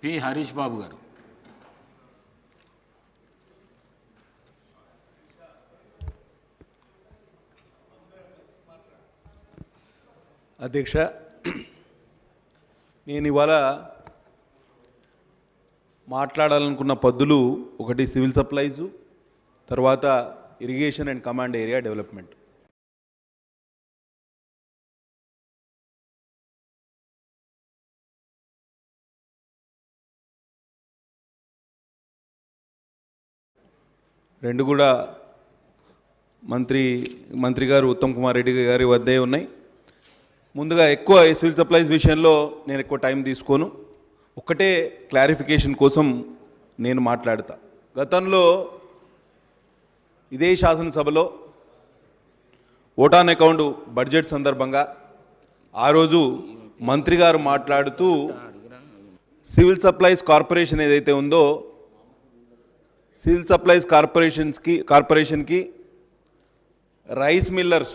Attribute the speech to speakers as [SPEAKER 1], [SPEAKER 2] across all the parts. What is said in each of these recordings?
[SPEAKER 1] P Harish బాబు గారు.
[SPEAKER 2] అధ్యక్ష, నేను ఇవాళ మాట్లాడాలనుకున్న పద్దులు ఒకటి సివిల్ సప్లైజు, తర్వాత irrigation and command area development. రెండు కూడా మంత్రి గారు ఉత్తమ్ కుమార్ రెడ్డి గారి వద్దే ఉన్నాయి. ముందుగా ఎక్కువ సివిల్ సప్లైస్ విషయంలో నేను ఎక్కువ టైం తీసుకోను, ఒక్కటే క్లారిఫికేషన్ కోసం నేను మాట్లాడతా. గతంలో ఇదే శాసనసభలో ఓట్ ఆన్ అకౌంట్ బడ్జెట్ సందర్భంగా ఆ రోజు మంత్రి గారు మాట్లాడుతూ సివిల్ సప్లైస్ కార్పొరేషన్ ఏదైతే ఉందో సివిల్ సప్లైస్ కార్పొరేషన్కి రైస్ మిల్లర్స్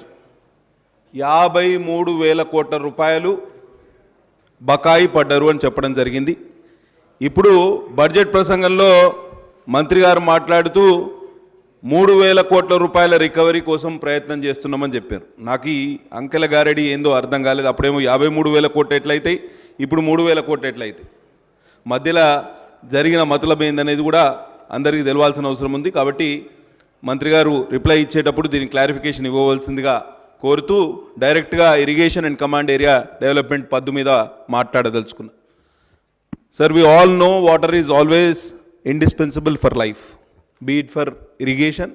[SPEAKER 2] 53,000 కోట్ల రూపాయలు బకాయి పడ్డారు అని చెప్పడం జరిగింది. ఇప్పుడు బడ్జెట్ ప్రసంగంలో మంత్రి గారు మాట్లాడుతూ 3,000 కోట్ల రూపాయల రికవరీ కోసం ప్రయత్నం చేస్తున్నామని చెప్పారు. నాకు ఈ అంకెల గారెడి ఏందో అర్థం కాలేదు. అప్పుడేమో 53,000 కోట్లు ఎట్లయితాయి, ఇప్పుడు 3,000 కోట్లు ఎట్లయితాయి, మధ్యలో జరిగిన మతలబ్ ఏందనేది కూడా అందరికీ తెలవాల్సిన అవసరం ఉంది. కాబట్టి మంత్రి గారు రిప్లై ఇచ్చేటప్పుడు దీనికి క్లారిఫికేషన్ ఇవ్వవలసిందిగా కోరుతూ డైరెక్ట్గా irrigation and command area development పద్దు మీద మాట్లాడదలుచుకున్నా. Sir, we all know water is always indispensable for life, be it for irrigation,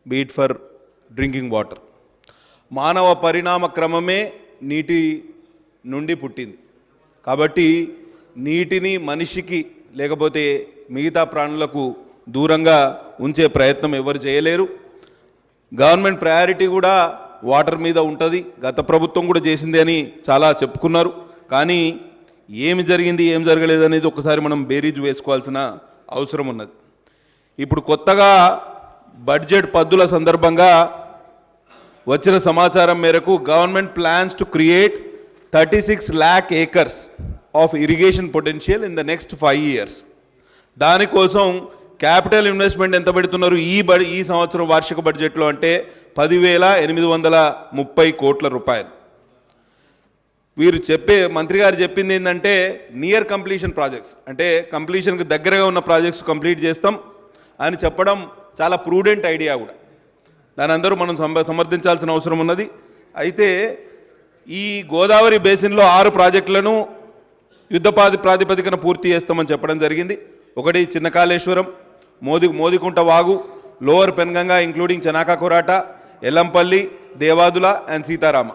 [SPEAKER 2] be it for drinking water. మానవ పరిణామ క్రమమే నీటి నుండి పుట్టింది. కాబట్టి నీటిని మనిషికి లేకపోతే మిగతా ప్రాణులకు దూరంగా ఉంచే ప్రయత్నం ఎవరు చేయలేరు. గవర్నమెంట్ ప్రయారిటీ కూడా వాటర్ మీద ఉంటుంది. గత ప్రభుత్వం కూడా చేసింది అని చాలా చెప్పుకున్నారు. కానీ ఏమి జరిగింది, ఏం జరగలేదు అనేది ఒకసారి మనం బేరీజ్ వేసుకోవాల్సిన అవసరం ఉన్నది. ఇప్పుడు కొత్తగా బడ్జెట్ పద్దుల సందర్భంగా వచ్చిన సమాచారం మేరకు government plans to create 36 lakh acres of irrigation potential in the next 5 years. దానికోసం క్యాపిటల్ ఇన్వెస్ట్మెంట్ ఎంత పెడుతున్నారు ఈ సంవత్సరం వార్షిక బడ్జెట్లో అంటే 10,830 కోట్ల రూపాయలు. వీరు మంత్రి గారు చెప్పింది ఏంటంటే నియర్ కంప్లీషన్ ప్రాజెక్ట్స్, అంటే కంప్లీషన్కి దగ్గరగా ఉన్న ప్రాజెక్ట్స్ కంప్లీట్ చేస్తాం అని చెప్పడం చాలా ప్రూడెంట్ ఐడియా కూడా. దాని అందరూ మనం సమర్థించాల్సిన అవసరం ఉన్నది. అయితే ఈ గోదావరి బేసిన్లో 6 ప్రాజెక్టులను యుద్ధ ప్రాతిపదికన పూర్తి చేస్తామని చెప్పడం జరిగింది. ఒకటి చిన్న కాళేశ్వరం, మోదికుంట వాగు, lower Penganga including Chanaka Korata, Yellampalli, Devadula and Sitarama.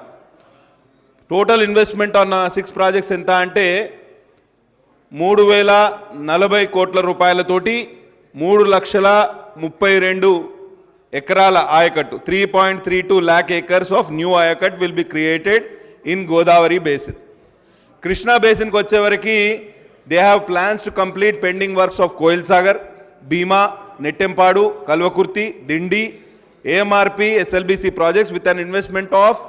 [SPEAKER 2] Total investment on 6 projects ఎంత అంటే 3,040 కోట్ల రూపాయలతోటి 3,32,000 ఎకరాల ఆయకట్టు 3.32 lakh acres of new ayacut will be created in Godavari basin. Krishna బేసిన్కి వచ్చేవరకు they have plans to complete pending works of Koil Sagar, Bhima, Nettempadu, Kalwakurthy, Dindi, AMRP, SLBC projects with an investment of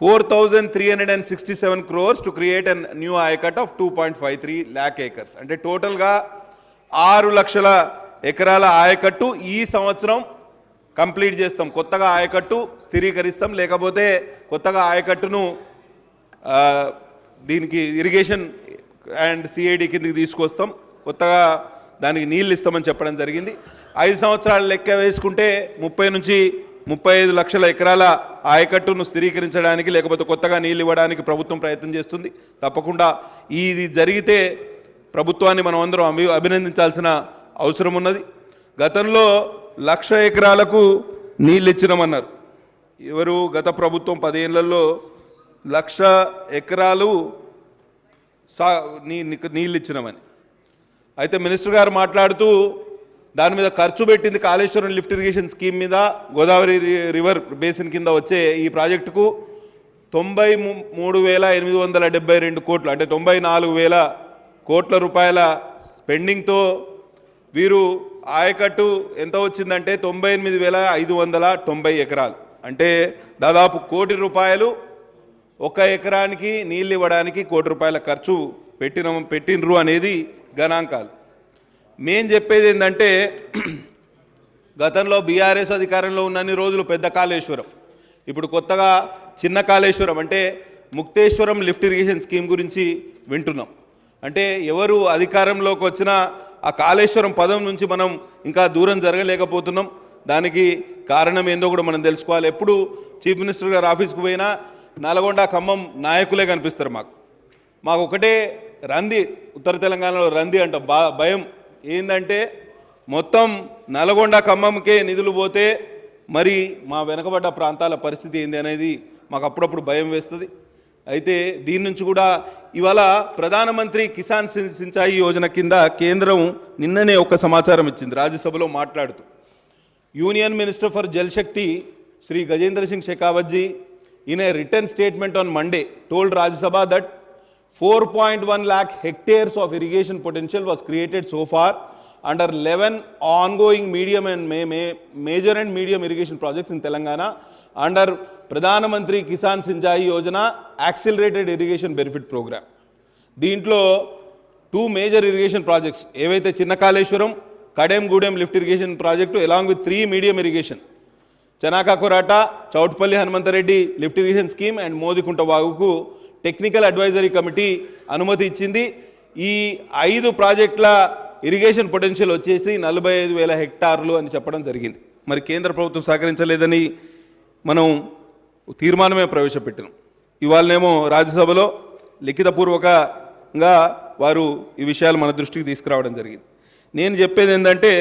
[SPEAKER 2] 4,367 crores to create an new ayacut of 2.53 lakh acres. అంటే టోటల్గా 6 లక్షల ఎకరాల ఆయకట్టు ఈ సంవత్సరం complete చేస్తాం. కొత్తగా ఆయకట్టు స్థిరీకరిస్తాం, లేకపోతే కొత్తగా ఆయకట్టును దీనికి ఇరిగేషన్ అండ్ సిఐడి కిందకి తీసుకొస్తాం, కొత్తగా దానికి నీళ్ళు ఇస్తామని చెప్పడం జరిగింది. 5 సంవత్సరాలు లెక్క వేసుకుంటే 30 నుంచి 35 లక్షల ఎకరాల ఆయకట్టును స్థిరీకరించడానికి లేకపోతే కొత్తగా నీళ్ళు ఇవ్వడానికి ప్రభుత్వం ప్రయత్నం చేస్తుంది. తప్పకుండా ఇది జరిగితే ప్రభుత్వాన్ని మనం అందరం అభినందించాల్సిన అవసరం ఉన్నది. గతంలో 1,00,000 ఎకరాలకు నీళ్ళు ఇచ్చినామన్నారు. ఎవరు? గత ప్రభుత్వం 10 ఏళ్లలో 1,00,000 ఎకరాలు నీళ్ళు ఇచ్చినామని. అయితే మినిస్టర్ గారు మాట్లాడుతూ దాని మీద ఖర్చు పెట్టింది కాళేశ్వరం లిఫ్ట్ ఇరిగేషన్ స్కీమ్ మీద గోదావరి రివర్ బేసిన్ కింద వచ్చే ఈ ప్రాజెక్టుకు 93,872 కోట్లు, అంటే 94,000 కోట్ల రూపాయల స్పెండింగ్తో వీరు ఆయకట్టు ఎంత వచ్చిందంటే 98,590 ఎకరాలు, అంటే దాదాపు ₹1 కోటి ఒక ఎకరానికి నీళ్ళు ఇవ్వడానికి ₹1 కోటి ఖర్చు పెట్టినరు అనేది గణాంకాలు. మేం చెప్పేది ఏంటంటే గతంలో బీఆర్ఎస్ అధికారంలో ఉన్నన్ని రోజులు పెద్ద కాళేశ్వరం, ఇప్పుడు కొత్తగా చిన్న కాళేశ్వరం అంటే ముక్తేశ్వరం లిఫ్ట్ ఇరిగేషన్ స్కీమ్ గురించి వింటున్నాం. అంటే ఎవరు అధికారంలోకి వచ్చినా ఆ కాళేశ్వరం పదం నుంచి మనం ఇంకా దూరం జరగలేకపోతున్నాం. దానికి కారణం ఏందో కూడా మనం తెలుసుకోవాలి. ఎప్పుడు చీఫ్ మినిస్టర్ గారు ఆఫీస్కి పోయినా నల్గొండ ఖమ్మం నాయకులే కనిపిస్తారు. మాకు ఒకటే రంది, ఉత్తర తెలంగాణలో రంది అంట భయం ఏంటంటే మొత్తం నల్గొండ ఖమ్మంకే నిధులు పోతే మరి మా వెనకబడ్డ ప్రాంతాల పరిస్థితి ఏంది అనేది మాకు అప్పుడప్పుడు భయం వేస్తుంది. అయితే దీని నుంచి కూడా ఇవాళ ప్రధానమంత్రి కిసాన్ సించాయి యోజన కింద కేంద్రం నిన్ననే ఒక సమాచారం ఇచ్చింది రాజ్యసభలో మాట్లాడుతూ. Union minister for Jal Shakti Shri Gajendra Singh Shekhawat ji in a written statement on Monday told Rajya Sabha that 4.1 lakh hectares of irrigation potential was created so far under 11 ongoing medium and major and medium irrigation projects in Telangana under Pradhan Mantri Kisan Sinchayi Yojana Accelerated Irrigation Benefit Program. దీంట్లో 2 major irrigation projects ఏవైతే Chinna Kaleshwaram Kadem Gudem lift irrigation project along with 3 medium irrigation Chanaka Korata Chowtpalli Hanumanthareddy lift irrigation scheme and Modikunta వాగుకు technical advisory committee అనుమతి ఇచ్చింది. ఈ 5 ప్రాజెక్టుల irrigation potential వచ్చేసి 45,000 హెక్టార్లు అని చెప్పడం జరిగింది. మరి కేంద్ర ప్రభుత్వం సహకరించలేదని మనం తీర్మానమే ప్రవేశపెట్టినాం. ఇవాళనేమో రాజ్యసభలో లిఖితపూర్వకంగా వారు ఈ విషయాలు మన దృష్టికి తీసుకురావడం జరిగింది. నేను చెప్పేది ఏంటంటే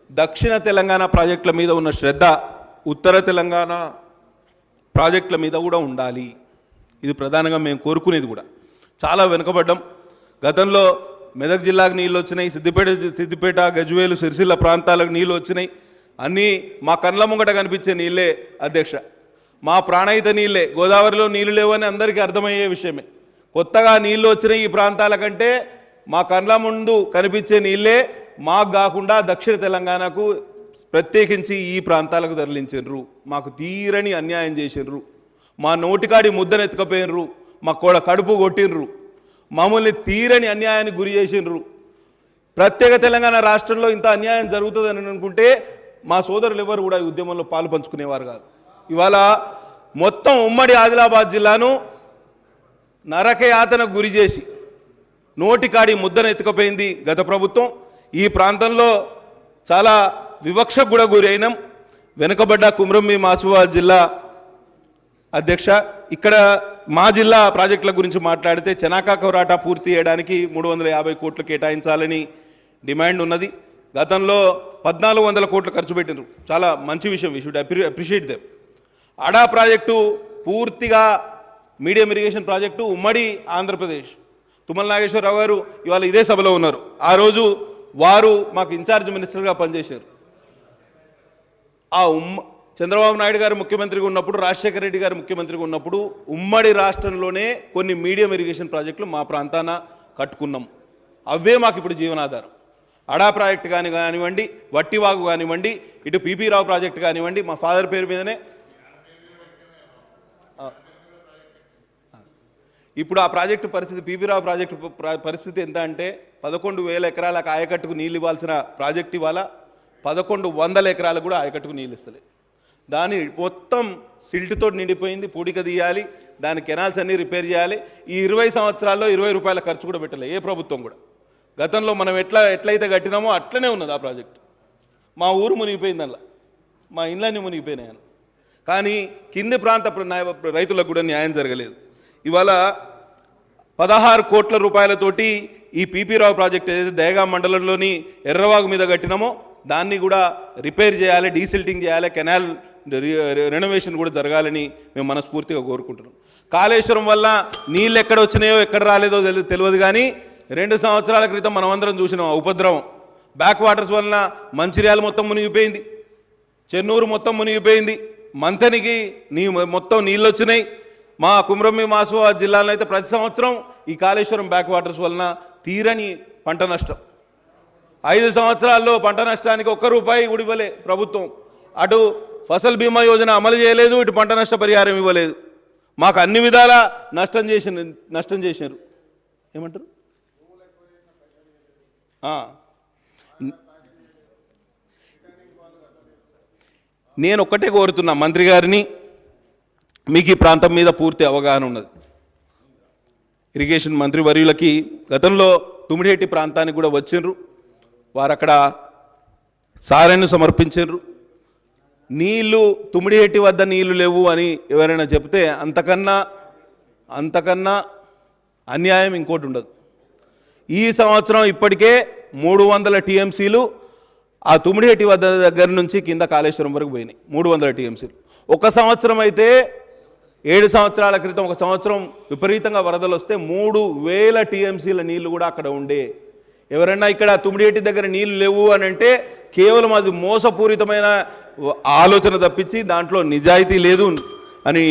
[SPEAKER 2] దక్షిణ తెలంగాణ ప్రాజెక్టుల మీద ఉన్న శ్రద్ధ ఉత్తర తెలంగాణ ప్రాజెక్టుల మీద కూడా ఉండాలి. ఇది ప్రధానంగా మేము కోరుకునేది కూడా. చాలా వెనుకబడ్డం. గతంలో మెదక్ జిల్లాకు నీళ్ళు వచ్చినాయి, సిద్దిపేట గజ్వేలు సిరిసిల్ల ప్రాంతాలకు నీళ్ళు వచ్చినాయి. అన్నీ మా కళ్ళ ముంగట కనిపించే నీళ్ళే అధ్యక్ష, మా ప్రాణహిత నీళ్ళే. గోదావరిలో నీళ్ళు లేవని అందరికీ అర్థమయ్యే విషయమే. కొత్తగా నీళ్ళు వచ్చినాయి ఈ ప్రాంతాల కంటే మా కళ్ళ ముందు కనిపించే నీళ్ళే మాకు కాకుండా దక్షిణ తెలంగాణకు ప్రత్యేకించి ఈ ప్రాంతాలకు తరలించారు. మాకు తీరని అన్యాయం చేసిర్రు. మా నోటికాడి ముద్దనెత్తుకపోయినరు, మా కడుపు కొట్టినరు, మమ్మల్ని తీరని అన్యాయానికి గురి చేసినరు. ప్రత్యేక తెలంగాణ రాష్ట్రంలో ఇంత అన్యాయం జరుగుతుందని అనుకుంటే మా సోదరులు ఎవరు కూడా ఈ ఉద్యమంలో పాలు పంచుకునేవారు కాదు. ఇవాళ మొత్తం ఉమ్మడి ఆదిలాబాద్ జిల్లాను నరకయాతనకు గురి చేసి నోటికాడి ముద్దను ఎత్తుకపోయింది గత ప్రభుత్వం. ఈ ప్రాంతంలో చాలా వివక్షకు కూడా గురి అయినాం. వెనుకబడ్డ కుమ్రంభీం ఆసిఫాబాద్ జిల్లా అధ్యక్ష, ఇక్కడ మా జిల్లా ప్రాజెక్టుల గురించి మాట్లాడితే చనాకా కొరాటా పూర్తి చేయడానికి 350 కోట్లు కేటాయించాలని డిమాండ్ ఉన్నది. గతంలో 1400 కోట్లు ఖర్చు పెట్టినారు. చాలా మంచి విషయం, వీ షుడ్ అప్రిషియేట్ దెమ్. అడా ప్రాజెక్టు పూర్తిగా మీడియం ఇరిగేషన్ ప్రాజెక్టు ఉమ్మడి ఆంధ్రప్రదేశ్. తుమ్మల నాగేశ్వరరావు గారు ఇవాళ ఇదే సభలో ఉన్నారు. ఆ రోజు వారు మాకు ఇన్ఛార్జ్ మినిస్టర్గా పనిచేశారు. చంద్రబాబు నాయుడు గారు ముఖ్యమంత్రిగా ఉన్నప్పుడు, రాజశేఖర రెడ్డి గారు ముఖ్యమంత్రిగా ఉన్నప్పుడు ఉమ్మడి రాష్ట్రంలోనే కొన్ని మీడియం ఇరిగేషన్ ప్రాజెక్టులు మా ప్రాంతాన కట్టుకున్నాం. అవే మాకు ఇప్పుడు జీవనాధారం. అడా ప్రాజెక్టు కానివ్వండి, వట్టివాగు కానివ్వండి, ఇటు పిపి రావు ప్రాజెక్టు కానివ్వండి, మా ఫాదర్ పేరు మీదనే. ఇప్పుడు ఆ ప్రాజెక్టు పరిస్థితి, పిపి రావు ప్రాజెక్టు పరిస్థితి ఎంత అంటే 11,000 ఎకరాలకు ఆయకట్టుకు నీళ్ళు ఇవ్వాల్సిన ప్రాజెక్టు ఇవాళ 1,100 ఎకరాలకు కూడా ఆయకట్టుకు నీళ్ళు ఇస్తలేదు. దాని మొత్తం సిల్ట్తో నిండిపోయింది. పూడిక తీయాలి, దాని కెనాల్స్ అన్నీ రిపేర్ చేయాలి. ఈ 20 సంవత్సరాల్లో 20 రూపాయల ఖర్చు కూడా పెట్టలేదు ఏ ప్రభుత్వం కూడా. గతంలో మనం ఎట్లయితే కట్టినామో అట్లనే ఉన్నది ఆ ప్రాజెక్టు. మా ఊరు మునిగిపోయింది, అలా మా ఇండ్లన్నీ మునిగిపోయినాయి. కానీ కింది ప్రాంత రైతులకు కూడా న్యాయం జరగలేదు. ఇవాళ 16 కోట్ల రూపాయలతోటి ఈ పిపి రావు ప్రాజెక్ట్ ఏదైతే దయగాం మండలంలోని ఎర్రవాగు మీద కట్టినామో దాన్ని కూడా రిపేర్ చేయాలి, డీసిల్టింగ్ చేయాలి, కెనాల్ రెనోవేషన్ కూడా జరగాలని మేము మనస్ఫూర్తిగా కోరుకుంటున్నాం. కాళేశ్వరం వల్ల నీళ్ళు ఎక్కడ వచ్చినాయో ఎక్కడ రాలేదో తెలియదు. కానీ 2 సంవత్సరాల క్రితం మనమందరం చూసినాం ఉపద్రవం. బ్యాక్ వాటర్స్ వలన మంచిర్యాల మొత్తం మునిగిపోయింది, చెన్నూరు మొత్తం మునిగిపోయింది, మంతనికి మొత్తం నీళ్ళు వచ్చినాయి. మా కుమ్రంభీం ఆసిఫాబాద్ జిల్లాలో అయితే ప్రతి సంవత్సరం ఈ కాళేశ్వరం బ్యాక్ వాటర్స్ వలన తీరని పంట నష్టం. 5 సంవత్సరాల్లో పంట నష్టానికి ₹1 కూడా ఇవ్వలే ప్రభుత్వం. అటు ఫసల్ బీమా యోజన అమలు చేయలేదు, ఇటు పంట నష్ట పరిహారం ఇవ్వలేదు. మాకు అన్ని విధాలా నష్టం చేసినారు. ఏమంటారు? నేను ఒక్కటే కోరుతున్నా మంత్రి గారిని, మీకు ఈ ప్రాంతం మీద పూర్తి అవగాహన ఉన్నది. ఇరిగేషన్ మంత్రి వర్యులకి గతంలో తుమ్మిడిహెట్టి ప్రాంతానికి కూడా వచ్చిండ్రు, వారు అక్కడ సారాన్ని సమర్పించారు. నీళ్లు తుమ్మిడిహెట్టి వద్ద నీళ్లు లేవు అని ఎవరైనా చెప్తే అంతకన్నా అన్యాయం ఇంకోటి ఉండదు. ఈ సంవత్సరం ఇప్పటికే 300 టీఎంసీలు ఆ తుమ్మిడిహెట్టి వద్ద దగ్గర నుంచి కింద కాళేశ్వరం వరకు పోయినాయి. 300 టీఎంసీలు. ఒక సంవత్సరం అయితే 7 సంవత్సరాల క్రితం ఒక సంవత్సరం విపరీతంగా వరదలు వస్తే 3000 టీఎంసీల నీళ్లు కూడా అక్కడ ఉండే. ఎవరైనా ఇక్కడ తుమ్మిడిహెట్టి దగ్గర నీళ్లు లేవు అని అంటే కేవలం అది మోసపూరితమైన ఆలోచన తప్పించి దాంట్లో నిజాయితీ లేదు అని.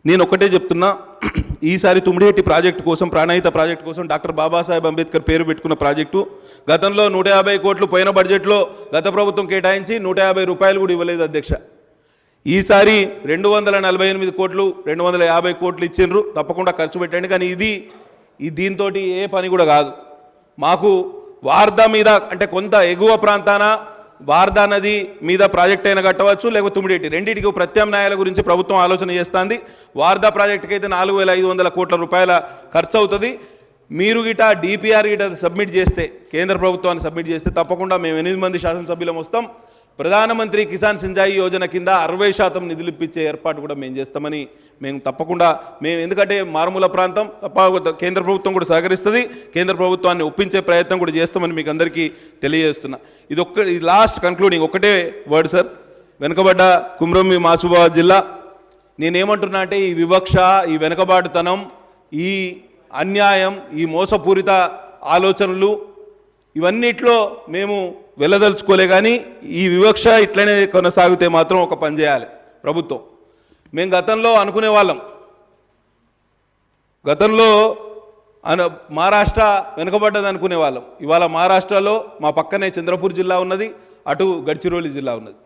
[SPEAKER 2] నేను ఒకటే చెప్తున్నా, ఈసారి తుమ్మిడిహెట్టి ప్రాజెక్టు కోసం, ప్రాణహిత ప్రాజెక్టు కోసం డాక్టర్ బాబాసాహెబ్ అంబేద్కర్ పేరు పెట్టుకున్న ప్రాజెక్టు గతంలో 150 కోట్లు పోయిన బడ్జెట్లో గత ప్రభుత్వం కేటాయించి 150 రూపాయలు కూడా ఇవ్వలేదు అధ్యక్ష. ఈసారి 248 కోట్లు 250 కోట్లు ఇచ్చిండ్రు, తప్పకుండా ఖర్చు పెట్టండి. కానీ దీంతో ఏ పని కూడా కాదు. మాకు వార్దా మీద అంటే కొంత ఎగువ ప్రాంతాన వార్దా నది మీద ప్రాజెక్ట్ అయినా కట్టవచ్చు, లేకపోతే తుమ్మిడిహెట్టి రెండింటికి ప్రత్యామ్నాయాల గురించి ప్రభుత్వం ఆలోచన చేస్తుంది. వార్దా ప్రాజెక్టుకి అయితే 4500 కోట్ల రూపాయల ఖర్చు అవుతుంది. మీరు గిట డిపిఆర్ గిట సబ్మిట్ చేస్తే, కేంద్ర ప్రభుత్వాన్ని సబ్మిట్ చేస్తే తప్పకుండా మేము 8 మంది శాసనసభ్యులం వస్తాం. ప్రధానమంత్రి కిసాన్ సించాయి యోజన కింద 60% నిధులు ఇప్పించే ఏర్పాటు కూడా మేము చేస్తామని తప్పకుండా ఎందుకంటే మారుమూల ప్రాంతం కేంద్ర ప్రభుత్వం కూడా సహకరిస్తుంది, కేంద్ర ప్రభుత్వాన్ని ఒప్పించే ప్రయత్నం కూడా చేస్తామని మీకు అందరికీ తెలియజేస్తున్నా. ఇది లాస్ట్ కన్క్లూడింగ్ ఒకటే వర్డ్ సార్. వెనుకబడ్డ కుమ్రం మాసుబాద్ జిల్లా, నేనేమంటున్నా అంటే ఈ వివక్ష, ఈ వెనుకబాటుతనం, ఈ అన్యాయం, ఈ మోసపూరిత ఆలోచనలు ఇవన్నిట్లో మేము వెళ్ళదలుచుకోలే. కానీ ఈ వివక్ష ఇట్లనే కొనసాగితే మాత్రం ఒక పని చేయాలి ప్రభుత్వం. మేము గతంలో అనుకునే వాళ్ళం, గతంలో మహారాష్ట్ర వెనుకబడ్డది అనుకునే వాళ్ళం. ఇవాళ మహారాష్ట్రలో మా పక్కనే చంద్రపూర్ జిల్లా ఉన్నది, అటు గడ్చిరోలి జిల్లా ఉన్నది.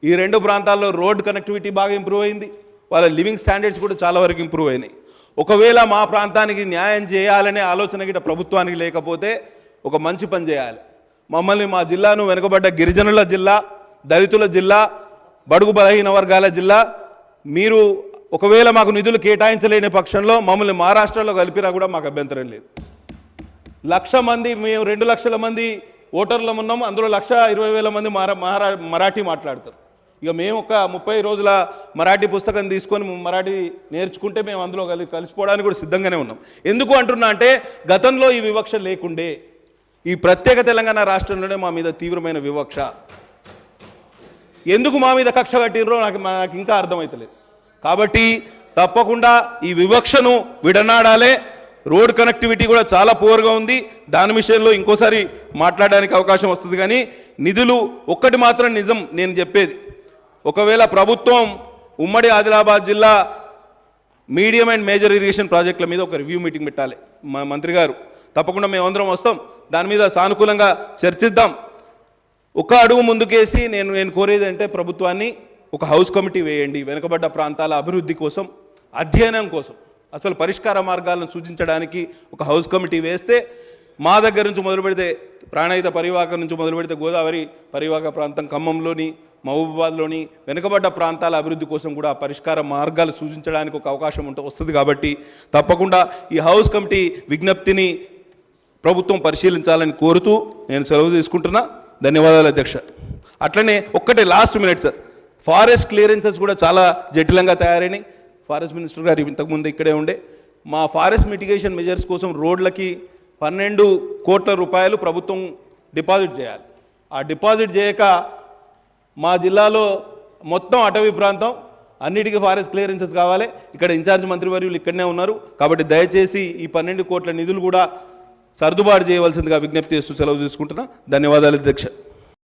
[SPEAKER 2] ఈ 2 ప్రాంతాల్లో రోడ్ కనెక్టివిటీ బాగా ఇంప్రూవ్ అయింది, వాళ్ళ లివింగ్ స్టాండర్డ్స్ కూడా చాలా వరకు ఇంప్రూవ్ అయినాయి. ఒకవేళ మా ప్రాంతానికి న్యాయం చేయాలనే ఆలోచన గిట్ట ప్రభుత్వానికి లేకపోతే ఒక మంచి పని చేయాలి. మమ్మల్ని, మా జిల్లాను వెనుకబడ్డ గిరిజనుల జిల్లా, దళితుల జిల్లా, బడుగు బలహీన వర్గాల జిల్లా, మీరు ఒకవేళ మాకు నిధులు కేటాయించలేని పక్షంలో మమ్మల్ని మహారాష్ట్రలో కలిపినా కూడా మాకు అభ్యంతరం లేదు. 1,00,000 మంది, మేము 2 లక్షల మంది ఓటర్లు ఉన్నాము, అందులో 1,20,000 మంది మరాఠీ మాట్లాడతారు. ఇక మేము ఒక 30 రోజుల మరాఠీ పుస్తకం తీసుకొని మరాఠీ నేర్చుకుంటే మేము అందులో కలిసిపోవడానికి కూడా సిద్ధంగానే ఉన్నాం. ఎందుకు అంటున్నా అంటే గతంలో ఈ వివక్ష లేకుండే, ఈ ప్రత్యేక తెలంగాణ రాష్ట్రంలోనే మా మీద తీవ్రమైన వివక్ష. ఎందుకు మా మీద కక్ష కట్టినరో నాకు ఇంకా అర్థమవుతలేదు. కాబట్టి తప్పకుండా ఈ వివక్షను విడనాడాలే. రోడ్ కనెక్టివిటీ కూడా చాలా పూర్గా ఉంది, దాని విషయంలో ఇంకోసారి మాట్లాడడానికి అవకాశం వస్తుంది. కానీ నిధులు ఒక్కటి మాత్రం నిజం నేను చెప్పేది, ఒకవేళ ప్రభుత్వం ఉమ్మడి ఆదిలాబాద్ జిల్లా మీడియం అండ్ మేజర్ ఇరిగేషన్ ప్రాజెక్టుల మీద ఒక రివ్యూ మీటింగ్ పెట్టాలి. మా మంత్రి గారు తప్పకుండా మేమందరం వస్తాం, దాని మీద సానుకూలంగా చర్చిద్దాం. ఒక అడుగు ముందుకేసి నేను కోరేది అంటే ప్రభుత్వాన్ని ఒక హౌస్ కమిటీ వేయండి, వెనుకబడ్డ ప్రాంతాల అభివృద్ధి కోసం, అధ్యయనం కోసం, అసలు పరిష్కార మార్గాలను సూచించడానికి ఒక హౌస్ కమిటీ వేస్తే మా దగ్గర నుంచి మొదలు పెడితే ప్రాణహిత పరివాహక నుంచి మొదలు పెడితే గోదావరి పరివాహక ప్రాంతం, ఖమ్మంలోని, మహబూబాబాద్లోని వెనుకబడ్డ ప్రాంతాల అభివృద్ధి కోసం కూడా పరిష్కార మార్గాలు సూచించడానికి ఒక అవకాశం వస్తుంది. కాబట్టి తప్పకుండా ఈ హౌస్ కమిటీ విజ్ఞప్తిని ప్రభుత్వం పరిశీలించాలని కోరుతూ నేను సెలవు తీసుకుంటున్నా. ధన్యవాదాలు అధ్యక్ష. అట్లనే ఒక్కటే last minute sir, forest clearances కూడా చాలా జటిలంగా తయారైనాయి. ఫారెస్ట్ మినిస్టర్ గారు ఇంతకుముందు ఇక్కడే ఉండే. మా ఫారెస్ట్ మిటిగేషన్ మెజర్స్ కోసం రోడ్లకి 12 కోట్ల రూపాయలు ప్రభుత్వం డిపాజిట్ చేయాలి. ఆ డిపాజిట్ చేయక మా జిల్లాలో మొత్తం అటవీ ప్రాంతం అన్నిటికీ ఫారెస్ట్ క్లియరెన్సెస్ కావాలి. ఇక్కడ ఇన్ఛార్జ్ మంత్రివర్యులు ఇక్కడనే ఉన్నారు. కాబట్టి దయచేసి ఈ 12 కోట్ల నిధులు కూడా సర్దుబాటు చేయవలసిందిగా విజ్ఞప్తి చేస్తూ సెలవు తీసుకుంటున్నా. ధన్యవాదాలు అధ్యక్ష.